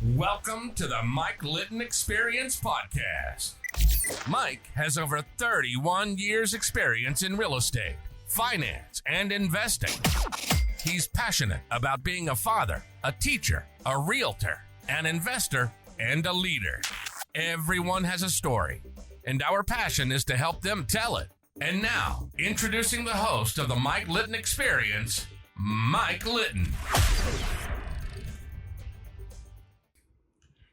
Welcome to the Mike Litton Experience Podcast. Mike has over 31 years experience in real estate, finance, and investing. He's passionate about being a father, a teacher, a realtor, an investor, and a leader. Everyone has a story, and our passion is to help them tell it. And now, introducing the host of the Mike Litton Experience, Mike Litton.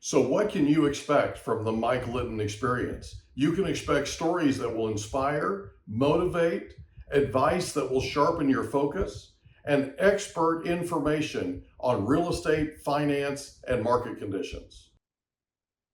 So what can you expect from the Mike Litton Experience? You can expect stories that will inspire, motivate, advice that will sharpen your focus, and expert information on real estate, finance, and market conditions.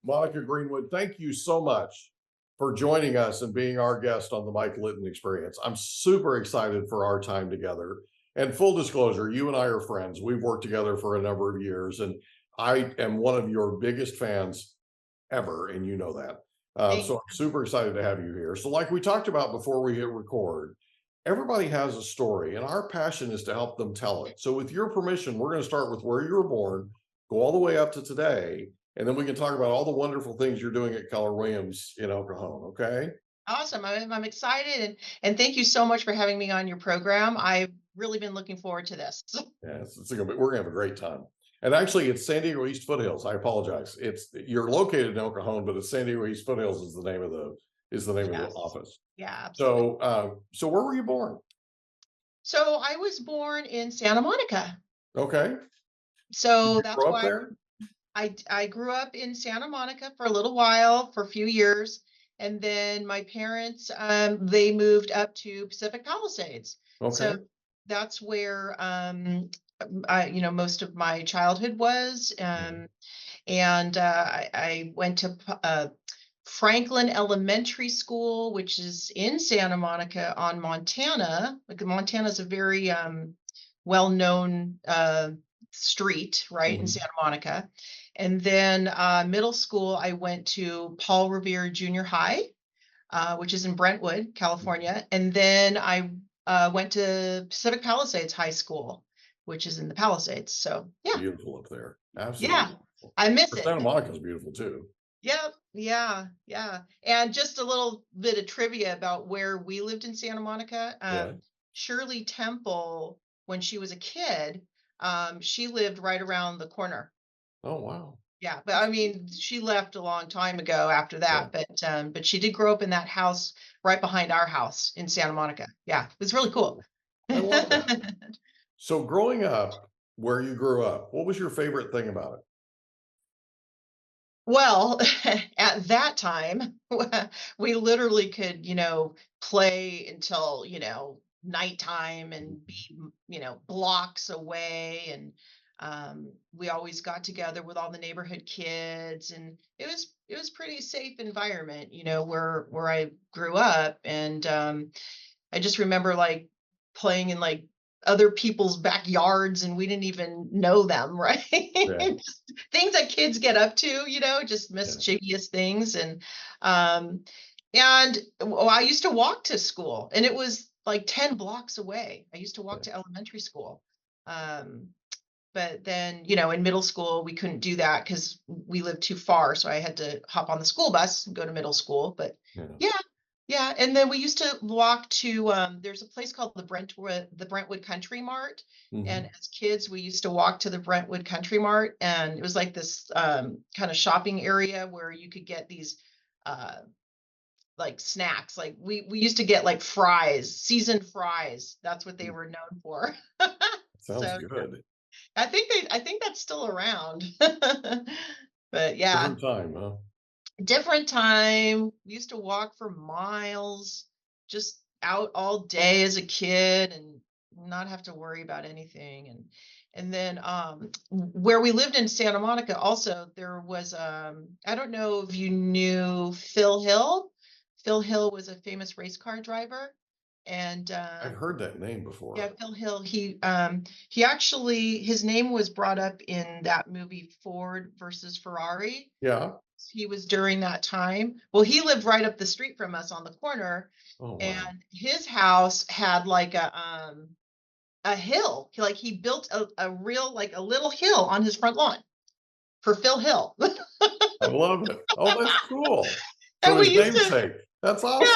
Monica Greenwood, thank you so much for joining us and being our guest on the Mike Litton Experience. I'm super excited for our time together. And full disclosure, you and I are friends. We've worked together for a number of years, and I am one of your biggest fans ever, and you know that. So I'm super excited to have you here. So like we talked about before we hit record, everybody has a story, and our passion is to help them tell it. So with your permission, we're going to start with where you were born, go all the way up to today, and then we can talk about all the wonderful things you're doing at Keller Williams in Oklahoma, okay? Awesome. I'm excited and thank you so much for having me on your program. I've really been looking forward to this. Yes, we're going to have a great time. And actually, it's San Diego East Foothills. I apologize. You're located in El Cajon, but it's San Diego East Foothills is the name of the Yes. office. Yeah, absolutely. So where were you born? So I was born in Santa Monica. Okay. Did So you that's grow up why there? I grew up in Santa Monica for a little while, for a few years, and then my parents they moved up to Pacific Palisades. Okay. So that's where most of my childhood was. And I went to Franklin Elementary School, which is in Santa Monica on Montana. Like Montana is a very well-known street, right, in Santa Monica. And then middle school, I went to Paul Revere Junior High, which is in Brentwood, California. And then I went to Pacific Palisades High School, which is in the Palisades. So yeah. Beautiful up there. Absolutely. Yeah, I miss it. Santa Monica is beautiful too. Yep. Yeah. And just a little bit of trivia about where we lived in Santa Monica. Shirley Temple, when she was a kid, she lived right around the corner. Oh, wow. Yeah, but I mean, she left a long time ago after that, but she did grow up in that house right behind our house in Santa Monica. Yeah, it was really cool. I love that. So growing up where you grew up, what was your favorite thing about it? Well, at that time, we literally could, play until, nighttime and be, blocks away. And we always got together with all the neighborhood kids, and it was pretty safe environment, where I grew up. And I just remember like playing in like other people's backyards, and we didn't even know them, right? Just things that kids get up to, just mischievous things. And I used to walk to school, and it was like 10 blocks away. I used to walk to elementary school. But then, in middle school, we couldn't do that because we lived too far. So I had to hop on the school bus and go to middle school. But yeah. And then we used to walk to, there's a place called the Brentwood Country Mart. And as kids, we used to walk to the Brentwood Country Mart. And it was like this kind of shopping area where you could get these like snacks. Like we used to get like fries, seasoned fries. That's what they were known for. Sounds good. I think that's still around. But yeah. Different time, huh? Different time. We used to walk for miles, just out all day as a kid and not have to worry about anything. And then where we lived in Santa Monica, also there was I don't know if you knew Phil Hill. Phil Hill was a famous race car driver. And I've heard that name before. Yeah, Phil Hill. He actually, his name was brought up in that movie Ford versus Ferrari. Yeah. He was during that time. Well, he lived right up the street from us on the corner. Oh, wow. And his house had like a hill. He built a real, like a little hill on his front lawn for Phil Hill. I love it. Oh, that's cool. So And we his used to, namesake. That's awesome.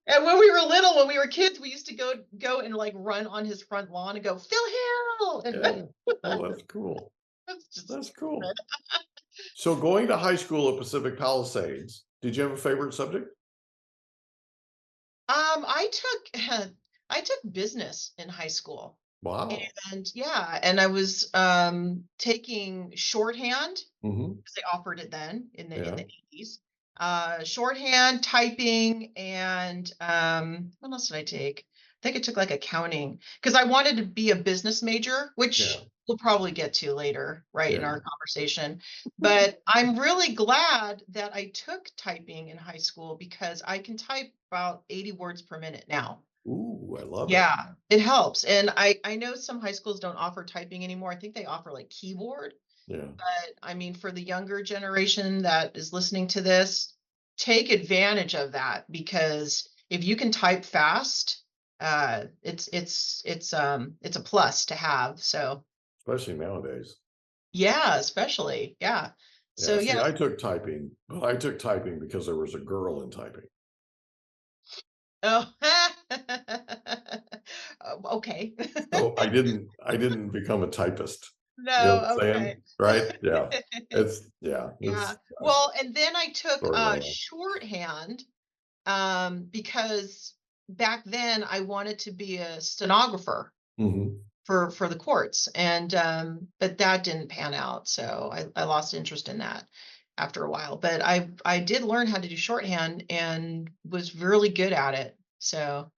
yeah. And when we were little, when we were kids, we used to go and like run on his front lawn and go, Phil Hill. And Yeah. Oh, that's cool. that's just That's stupid. cool. So going to high school at Pacific Palisades, did you have a favorite subject? I took I took business in high school. Wow. And yeah, and I was taking shorthand Hmm. because they offered it then in Yeah. the 80s. Shorthand, typing, and what else did I take? I think I took like accounting because I wanted to be a business major, Yeah. which we'll probably get to later, right, in Yeah. our conversation. But I'm really glad that I took typing in high school because I can type about 80 words per minute now. Ooh, I love it. Yeah, it helps. And I know some high schools don't offer typing anymore. I think they offer like keyboard. Yeah. But I mean, for the younger generation that is listening to this, take advantage of that because if you can type fast, it's a plus to have. So Especially nowadays. yeah, especially. Yeah. So Yeah. See, yeah. I took typing, but I took typing because there was a girl in typing. Oh, okay. So I didn't become a typist. You know what No, I'm okay. saying? Right? Yeah. Yeah. It's Well, and then I took sort of ironic. shorthand because back then I wanted to be a stenographer Hmm. for the courts, and but that didn't pan out, so I lost interest in that after a while. But I did learn how to do shorthand and was really good at it. So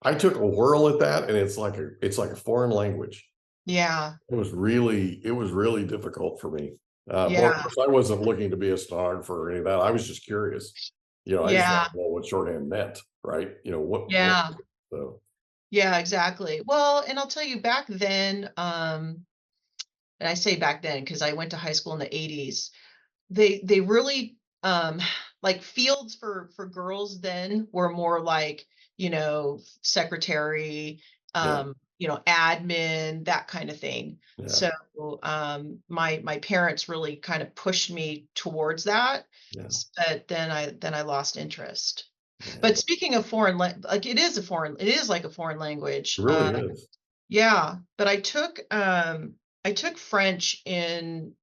I took a whirl at that, and it's like a foreign language. yeah, It was really difficult for me. Well, of yeah, course, I wasn't looking to be a stenographer or any of that. I was just curious. I just yeah, wanted to know what shorthand meant, right? What yeah, so yeah, exactly. Well, and I'll tell you back then, and I say back then because I went to high school in the 80s. They really like fields for girls then were more like, secretary, yeah, admin, that kind of thing. yeah, So my parents really kind of pushed me towards that. yeah, But then I lost interest. yeah. But speaking of like it is like a foreign It language. really is. Yeah, but I took French in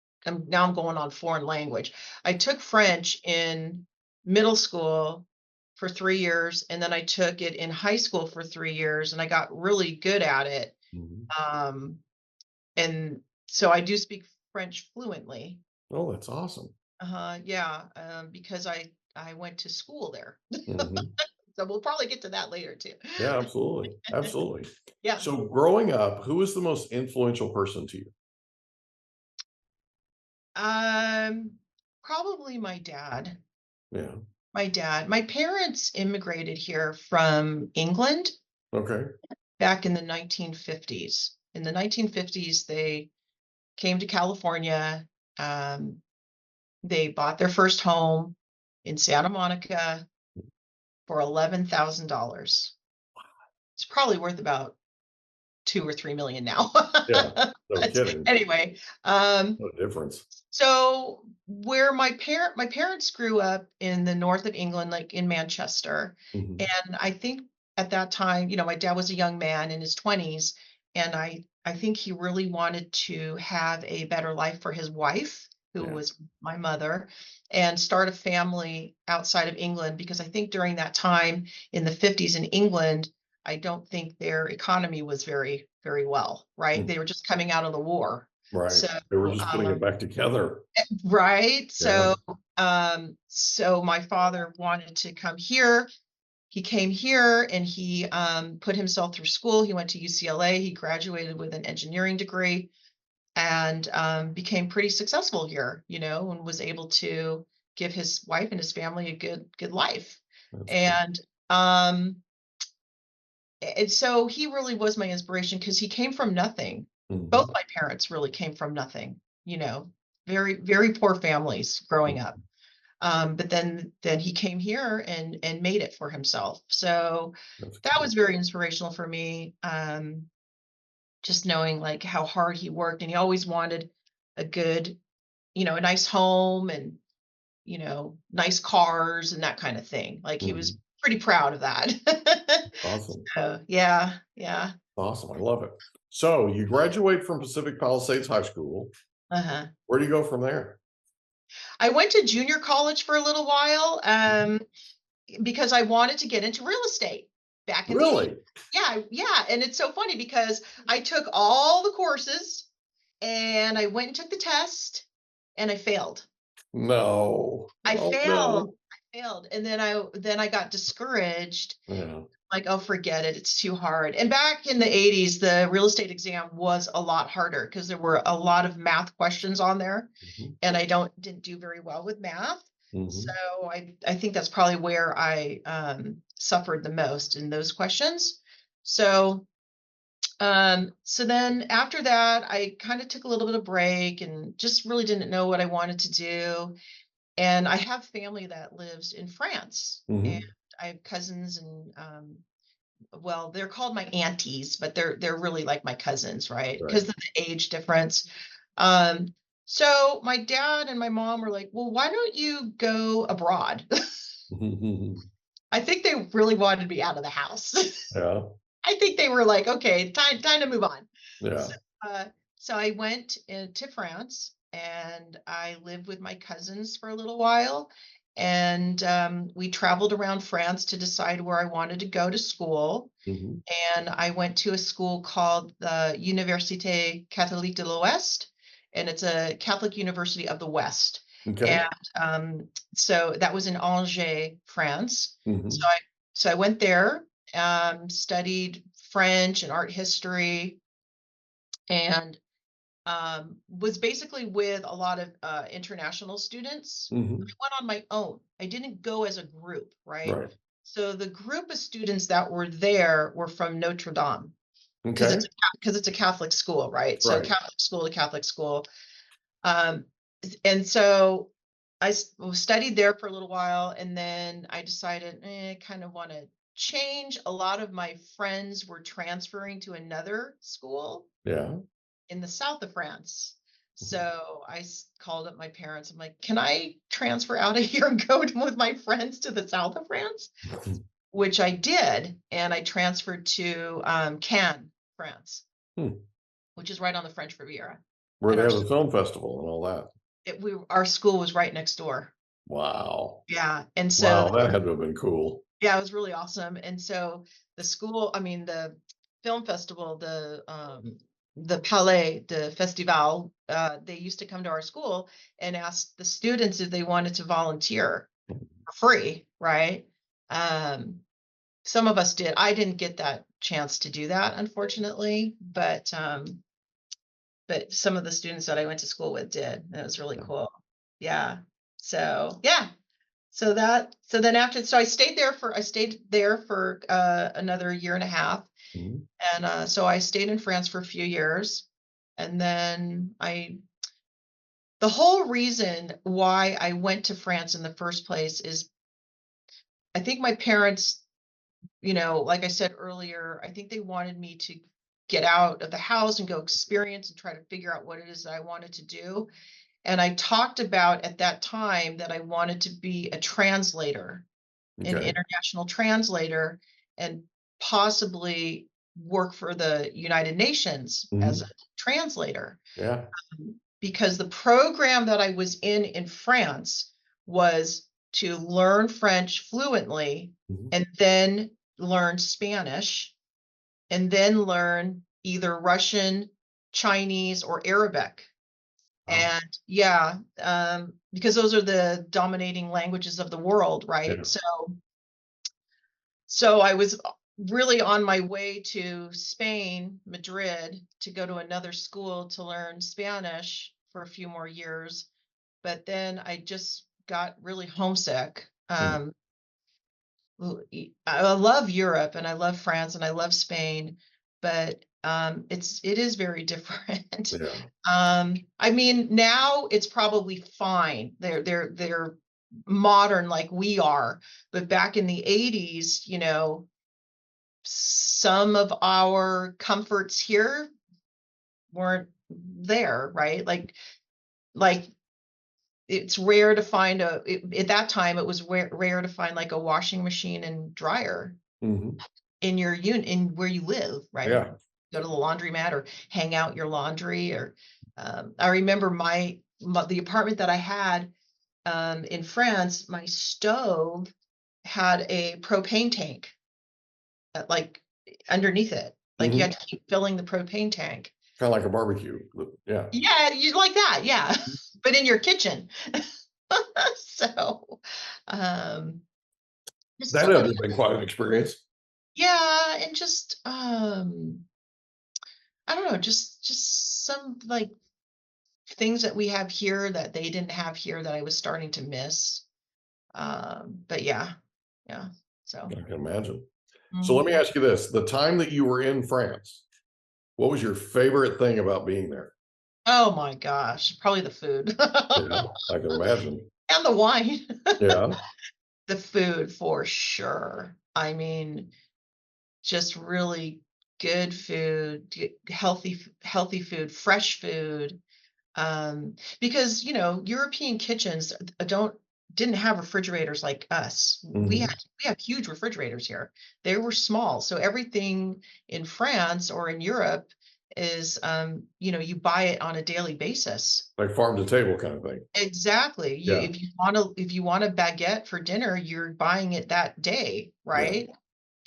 now I'm going on foreign language. I took French in middle school for 3 years, and then I took it in high school for 3 years, and I got really good at it. Mhm. Um, and so I do speak French fluently. Oh, that's awesome. Yeah, because I went to school there. Mhm. So we'll probably get to that later too. Yeah, absolutely, absolutely. Yeah. So growing up, who was the most influential person to you? Um, Probably my dad. Yeah. My dad. My parents immigrated here from England Okay. back in the 1950s. In the 1950s, they came to California. Um, they bought their first home in Santa Monica for $11,000. It's probably worth about 2 or 3 million now. Yeah. No But kidding. anyway, What a difference. so where my parents grew up in the north of England, like in Manchester, Mhm. and I think at that time, my dad was a young man in his 20s, and I think he really wanted to have a better life for his wife, who Yeah. was my mother, and start a family outside of England because I think during that time in the 50s in England, I don't think their economy was very, very well, right? Mm. They were just coming out of the war. Right. So, They were just putting it um, back together. right. Yeah. So my father wanted to come here. He came here and he put himself through school. He went to UCLA. He graduated with an engineering degree and became pretty successful here, and was able to give his wife and his family a good life. That's cool. Um, and so he really was my inspiration because he came from nothing. Both Mhm. my parents really came from nothing, very, very poor families growing up. Mhm. But then he came here and made it for himself. So That's that cool. was very inspirational for me. Just knowing like how hard he worked and he always wanted a good a nice home and, nice cars and that kind of thing. Like he was pretty proud of that. Awesome. So, yeah. Yeah. Awesome. I love it. So you graduate from Pacific Palisades High School. Uh-huh. Where do you go from there? I went to junior college for a little while because I wanted to get into real estate back in the 80s. Really? Yeah, yeah. And it's so funny because I took all the courses and I went and took the test and I failed. No. I Oh, failed. no. I failed. And then I got discouraged. Yeah. Like, oh, forget it. It's too hard. And back in the 80s, the real estate exam was a lot harder because there were a lot of math questions on there. And I didn't do very well with math. So I think that's probably where I suffered the most in those questions. So so then after that, I kind of took a little bit of break and just really didn't know what I wanted to do. And I have family that lives in France, and I have cousins and well, they're called my aunties, but they're really like my cousins, right? Right. Because of the age difference. Um, so my dad and my mom were like, well, why don't you go abroad? I think they really wanted me out of the house. Yeah. I think they were like, okay, time to move on. Yeah. So, so I went to France and I lived with my cousins for a little while. And we traveled around France to decide where I wanted to go to school. And I went to a school called the Université Catholique de l'Ouest, and it's a Catholic University of the West. Okay. And so that was in Angers, France. So I went there, studied French and art history, and was basically with a lot of international students. I went on my own. I didn't go as a group, right? Right. So the group of students that were there were from Notre Dame because Okay. it's a Catholic school, right? So Right. Catholic school to Catholic school. And so I studied there for a little while, and then I decided I kind of want to change. A lot of my friends were transferring to another school Yeah. in the south of France. So I called up my parents. I'm like, can I transfer out of here and go with my friends to the south of France? Which I did. And I transferred to Cannes, France, which is right on the French Riviera. Where And they have the film festival and all that. our school was right next door. Wow. Yeah. And so, Wow, that had to have been cool. yeah, it was really awesome. And so the film festival, the Palais, the Festival, they used to come to our school and ask the students if they wanted to volunteer for free, right? Some of us did. I didn't get that chance to do that, unfortunately, but some of the students that I went to school with did. And it was really cool. Yeah. So yeah. So I stayed there for another year and a half. And so I stayed in France for a few years. And then the whole reason why I went to France in the first place is I think my parents, like I said earlier, I think they wanted me to get out of the house and go experience and try to figure out what it is that I wanted to do. And I talked about at that time that I wanted to be a translator, an international translator, and possibly work for the United Nations as a translator. Yeah. Because the program that I was in France was to learn French fluently and then learn Spanish and then learn either Russian, Chinese, or Arabic. And yeah, because those are the dominating languages of the world, right? Yeah. So I was really on my way to Spain, Madrid, to go to another school to learn Spanish for a few more years. But then I just got really homesick. I love Europe and I love France and I love Spain, but it is very different. Yeah. I mean, now it's probably fine. They're modern like we are, but back in the 80s, some of our comforts here weren't there, right? Like it's rare to find at that time, it was rare to find like a washing machine and dryer Mhm. in your unit, in where you live, right? Yeah. Go to the laundromat or hang out your laundry. Or I remember the apartment that I had in France, my stove had a propane tank like underneath it. Like you Mhm. had to keep filling the propane tank. Kind of like a barbecue. Yeah. Yeah, you like that, yeah. But in your kitchen. So, um, just That some of had been quite an experience. yeah, and just I don't know, just some like things that we have here that they didn't have here that I was starting to miss. But yeah, yeah. So, I can imagine. So let me mhm. ask you this. The time that you were in France, what was your favorite thing about being there? Oh my gosh, probably the food Yeah, I can imagine. and the wine. Yeah. The food for sure. I mean, just really good food, healthy food, fresh food. Because European kitchens didn't have refrigerators like us. Mhm. We have huge refrigerators here. They were small, so everything in France or in Europe is you buy it on a daily basis. Like farm to table kind of thing. Exactly. Yeah. If you want a baguette for dinner, you're buying it that day, Yeah. right?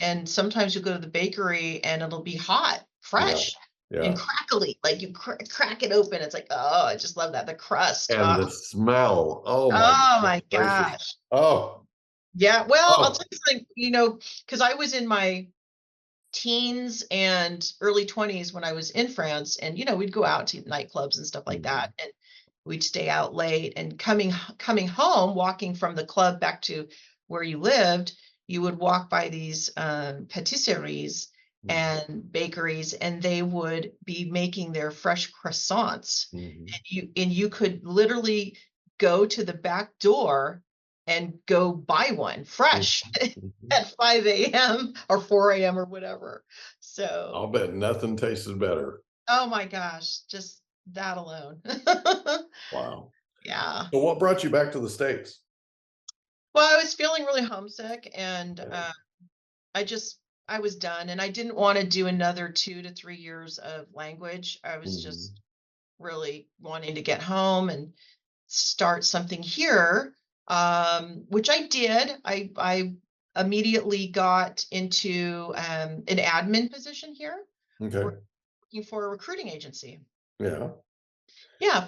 And sometimes you go to the bakery and it'll be hot, Yeah. fresh, and Yeah. crackly. Like you crack it open. It's like, oh, I just love that. The crust. And the smell. Oh my Oh goodness my gracious. gosh. Oh. Yeah. Well, I'll Oh. tell you something, because I was in my teens and early 20s when I was in France, and we'd go out to nightclubs and stuff like Mhm. that, and we'd stay out late, and coming home, walking from the club back to where you lived, you would walk by these patisseries Mhm. and bakeries, and they would be making their fresh croissants, Mhm. and you could literally go to the back door and go buy one Mhm. fresh Mhm. at 5 a.m. or 4 a.m. or whatever. I'll So, bet nothing tasted better. oh my gosh, just that alone. Wow. Yeah. So what brought you back to the States? Well, I was feeling really homesick, and Yeah. I just, I was done, and I didn't want to do another 2 to 3 years of language. I was Mhm. just really wanting to get home and start something here, which I did. I immediately got into an admin position here, Okay. working for a recruiting agency. Yeah. Yeah,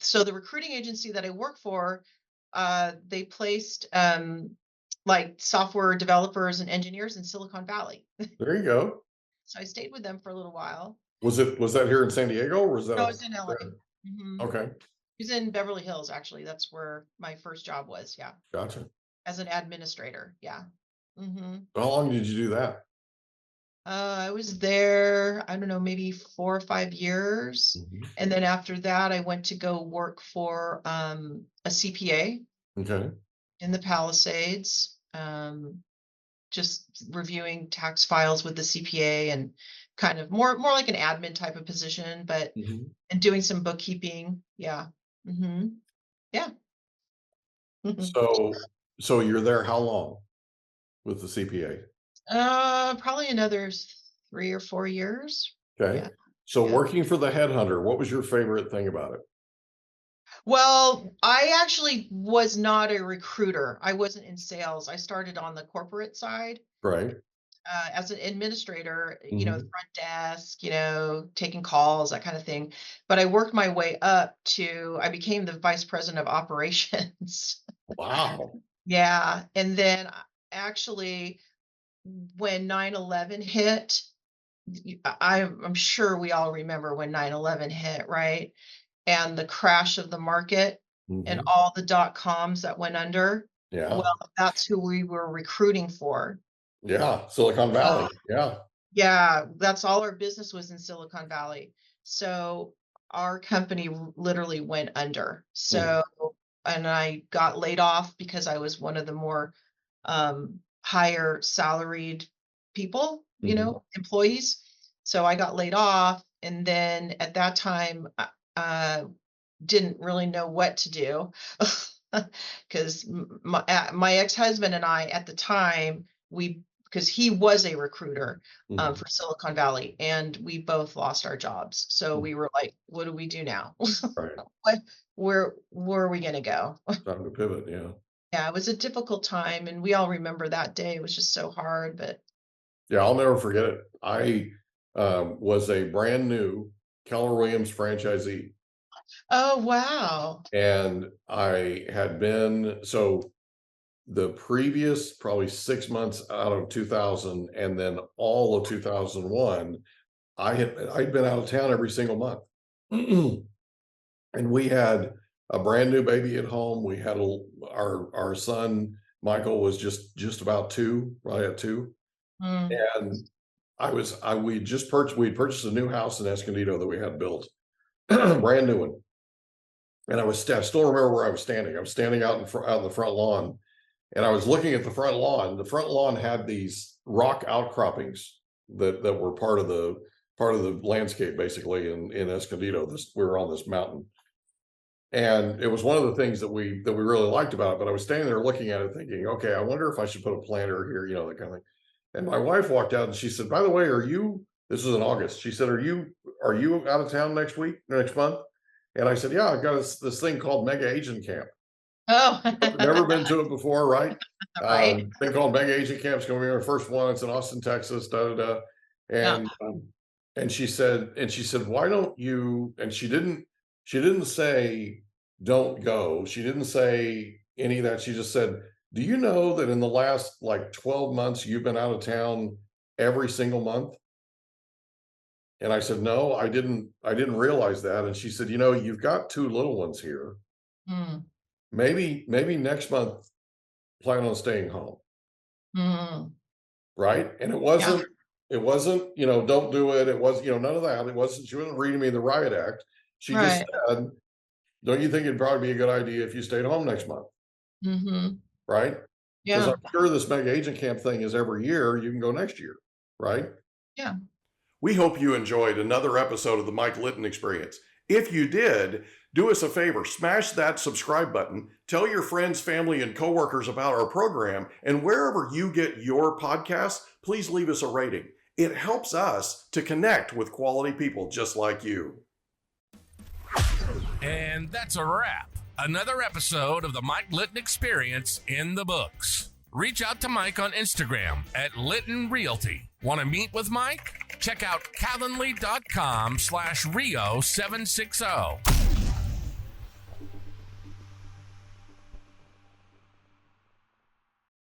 so the recruiting agency that I work for, they placed like software developers and engineers in Silicon Valley. There you go. So I stayed with them for a little while. Was that here in San Diego or was that No, I up was in LA. there? Hmm. Okay. He was in Beverly Hills, actually. That's where my first job was. Yeah, Gotcha. as an administrator. Yeah. Hmm. How long did you do that? I was there, I don't know, maybe 4 or 5 years. Mhm. And then after that, I went to go work for a CPA Okay. in the Palisades, just reviewing tax files with the CPA, and kind of more like an admin type of position, but Mhm. and doing some bookkeeping. Yeah. Hmm. Yeah. So so you're there how long with the CPA? Probably another 3 or 4 years. Okay. Yeah. So Yeah. working for the headhunter, what was your favorite thing about it? Well, I actually was not a recruiter. I wasn't in sales. I started on the corporate side Right. as an administrator, the Mhm. front desk, taking calls, that kind of thing. But I worked my way up I became the vice president of operations. Wow. Yeah. And then actually, when 9/11 hit, I'm sure we all remember when 9/11 hit, right? And the crash of the market and Mhm. all the dot coms that went under. Yeah. Well, that's who we were recruiting for. Yeah. Silicon Uh, Valley. Yeah. yeah, that's all our business was in Silicon Valley. So our company literally went under. Mhm. So, and I got laid off because I was one of the more higher salaried people, Mhm. employees. So I got laid off. And then at that time, didn't really know what to do. Because my ex-husband and I at the time, because he was a recruiter Mhm. for Silicon Valley, and we both lost our jobs. So we were like, what do we do now? Right. What, where are we going to go? Time to pivot. Yeah. Yeah, it was a difficult time, and we all remember that day. It was just so hard, but Yeah. I'll never forget it. I was a brand new Keller Williams franchisee. oh wow. And I had been, so the previous probably 6 months out of 2000 and then all of 2001, I'd been out of town every single month. And we had a brand new baby at home. We had our son Michael was just about two, right at two. Mm, And we'd purchased a new house in Escondido that we had built, brand new one. And I still remember where I was standing. I was standing out in the front lawn, and I was looking at the front lawn. The front lawn had these rock outcroppings that were part of the landscape, basically in Escondido. We were on this mountain, and it was one of the things that we really liked about it. But I was standing there looking at it, thinking, okay, I wonder if I should put a planter here, that kind of thing. And my wife walked out and she said, "By the way, this was in August. She said, are you out of town next month?" And I said, "Yeah, I've got this thing called Mega Agent Camp." oh, Never been to it before, right? right. Thing called Mega Agent Camp. It's going to be our first one. It's in Austin, Texas. Da da da. Yeah. And she said, "Why don't you?" And she didn't say don't go. She didn't say any of that. She just said, "Do you know that in the last like 12 months you've been out of town every single month?" And I said, "No, I didn't realize that." And she said, "You've got two little ones here. Mm, Maybe next month plan on staying home." mm, Right? And yeah. it wasn't, don't do it. It was, none of that. She wasn't reading me the riot act. She just Right. said, "Don't you think it'd probably be a good idea if you stayed home next month?" Hmm. Right? Because I'm Yeah. sure this Mega Agent Camp thing is every year. You can go next year. Right? Yeah. We hope you enjoyed another episode of the Mike Litton Experience. If you did, do us a favor, smash that subscribe button, tell your friends, family, and coworkers about our program, and wherever you get your podcasts, please leave us a rating. It helps us to connect with quality people just like you. And that's a wrap. Another episode of the Mike Litton Experience in the books. Reach out to Mike on Instagram at Litton Realty. Want to meet with Mike? Check out calendly.com/Rio760.